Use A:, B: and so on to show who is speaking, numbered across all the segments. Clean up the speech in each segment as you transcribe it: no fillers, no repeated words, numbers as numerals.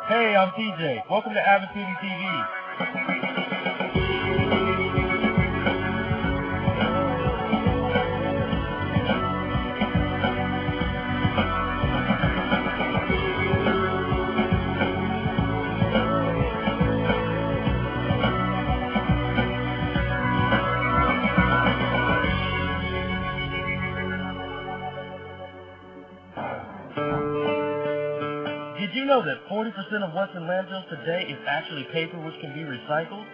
A: Hey, I'm TJ. Welcome to Abitibi TV. Did you know that 40% of what's in landfills today is actually paper which can be recycled?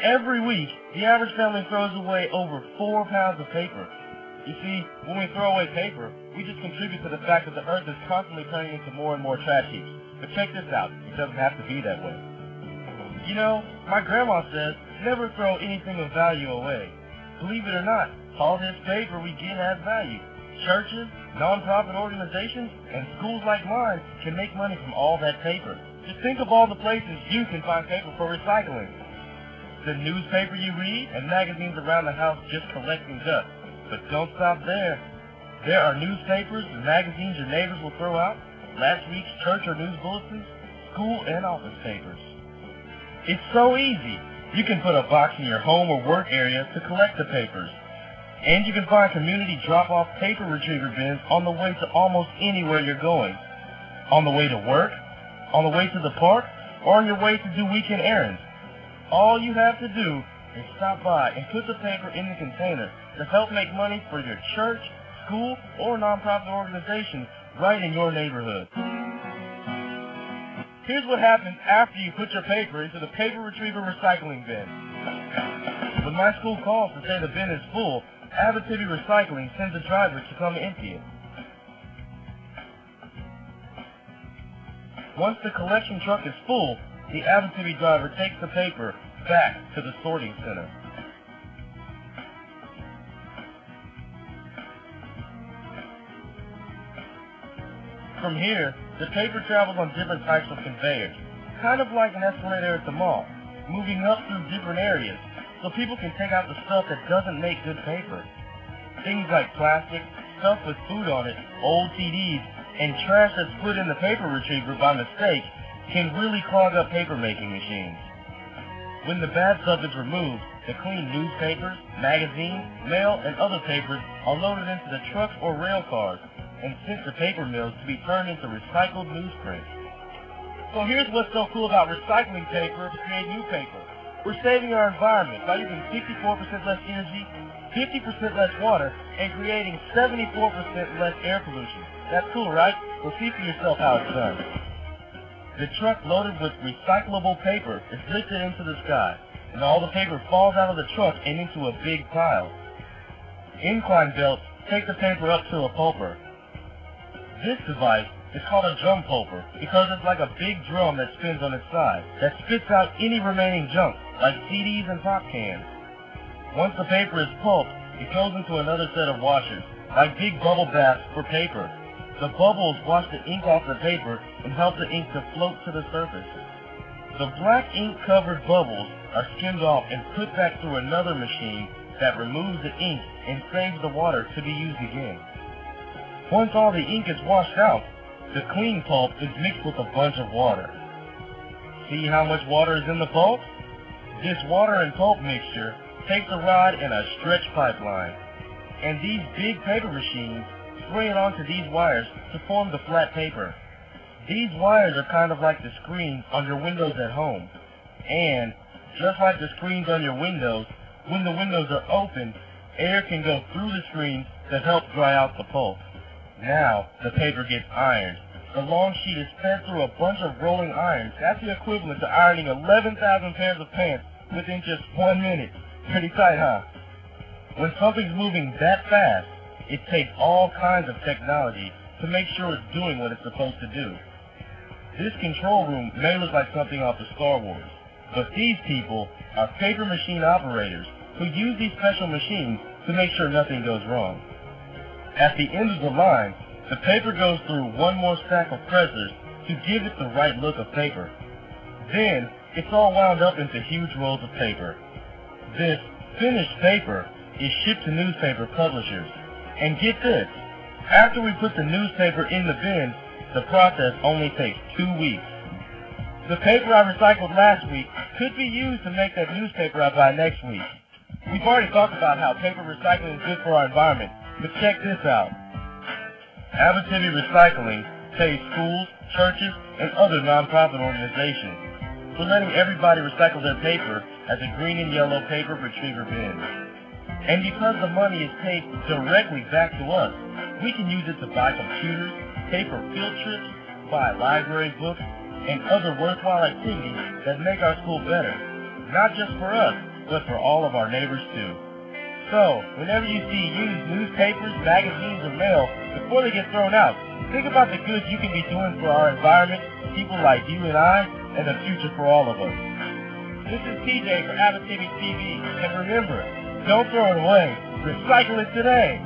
A: Every week, the average family throws away over 4 pounds of paper. You see, when we throw away paper, we just contribute to the fact that the earth is constantly turning into more and more trash heaps. But check this out, it doesn't have to be that way. You know, my grandma says, never throw anything of value away. Believe it or not, all this paper we get has value. Churches, non-profit organizations, and schools like mine can make money from all that paper. Just think of all the places you can find paper for recycling. The newspaper you read and magazines around the house just collecting dust. But don't stop there. There are newspapers and magazines your neighbors will throw out, last week's church or news bulletins, school and office papers. It's so easy. You can put a box in your home or work area to collect the papers. And you can find community drop-off paper retriever bins on the way to almost anywhere you're going. On the way to work, on the way to the park, or on your way to do weekend errands. All you have to do is stop by and put the paper in the container to help make money for your church, school, or nonprofit organization right in your neighborhood. Here's what happens after you put your paper into the paper retriever recycling bin. When my school calls to say the bin is full, Abitibi Recycling sends a driver to come empty it. Once the collection truck is full, the Abitibi driver takes the paper back to the sorting center. From here, the paper travels on different types of conveyors, kind of like an escalator at the mall, moving up through different areas, so people can take out the stuff that doesn't make good paper. Things like plastic, stuff with food on it, old CDs, and trash that's put in the paper retriever by mistake can really clog up paper-making machines. When the bad stuff is removed, the clean newspapers, magazines, mail, and other papers are loaded into the trucks or rail cars and sent to paper mills to be turned into recycled newsprint. So here's what's so cool about recycling paper to create new paper. We're saving our environment by using 54% less energy, 50% less water, and creating 74% less air pollution. That's cool, right? Well, see for yourself how it's done. The truck loaded with recyclable paper is lifted into the sky, and all the paper falls out of the truck and into a big pile. Incline belts take the paper up to a pulper. This device is called a drum pulper because it's like a big drum that spins on its side that spits out any remaining junk, like CDs and pop cans. Once the paper is pulped, it goes into another set of washers, like big bubble baths for paper. The bubbles wash the ink off the paper and help the ink to float to the surface. The black ink-covered bubbles are skimmed off and put back through another machine that removes the ink and saves the water to be used again. Once all the ink is washed out, the clean pulp is mixed with a bunch of water. See how much water is in the pulp? This water and pulp mixture takes a rod and a stretch pipeline, and these big paper machines spray it onto these wires to form the flat paper. These wires are kind of like the screens on your windows at home, and just like the screens on your windows, when the windows are open, air can go through the screens to help dry out the pulp. Now, the paper gets ironed. The long sheet is fed through a bunch of rolling irons. That's the equivalent to ironing 11,000 pairs of pants within just 1 minute. Pretty tight, huh? When something's moving that fast, it takes all kinds of technology to make sure it's doing what it's supposed to do. This control room may look like something off of Star Wars, but these people are paper machine operators who use these special machines to make sure nothing goes wrong. At the end of the line, the paper goes through one more stack of pressers to give it the right look of paper. Then, it's all wound up into huge rolls of paper. This finished paper is shipped to newspaper publishers. And get this, after we put the newspaper in the bin, the process only takes 2 weeks. The paper I recycled last week could be used to make that newspaper I buy next week. We've already talked about how paper recycling is good for our environment, but check this out. Abitibi Recycling pays schools, churches, and other nonprofit organizations for letting everybody recycle their paper as a green and yellow paper retriever bin. And because the money is paid directly back to us, we can use it to buy computers, pay for field trips, buy library books, and other worthwhile activities that make our school better, not just for us, but for all of our neighbors too. So, whenever you see used newspapers, magazines, or mail, before they get thrown out, think about the good you can be doing for our environment, people like you and I, and the future for all of us. This is TJ for Abitibi TV, and remember, don't throw it away, recycle it today!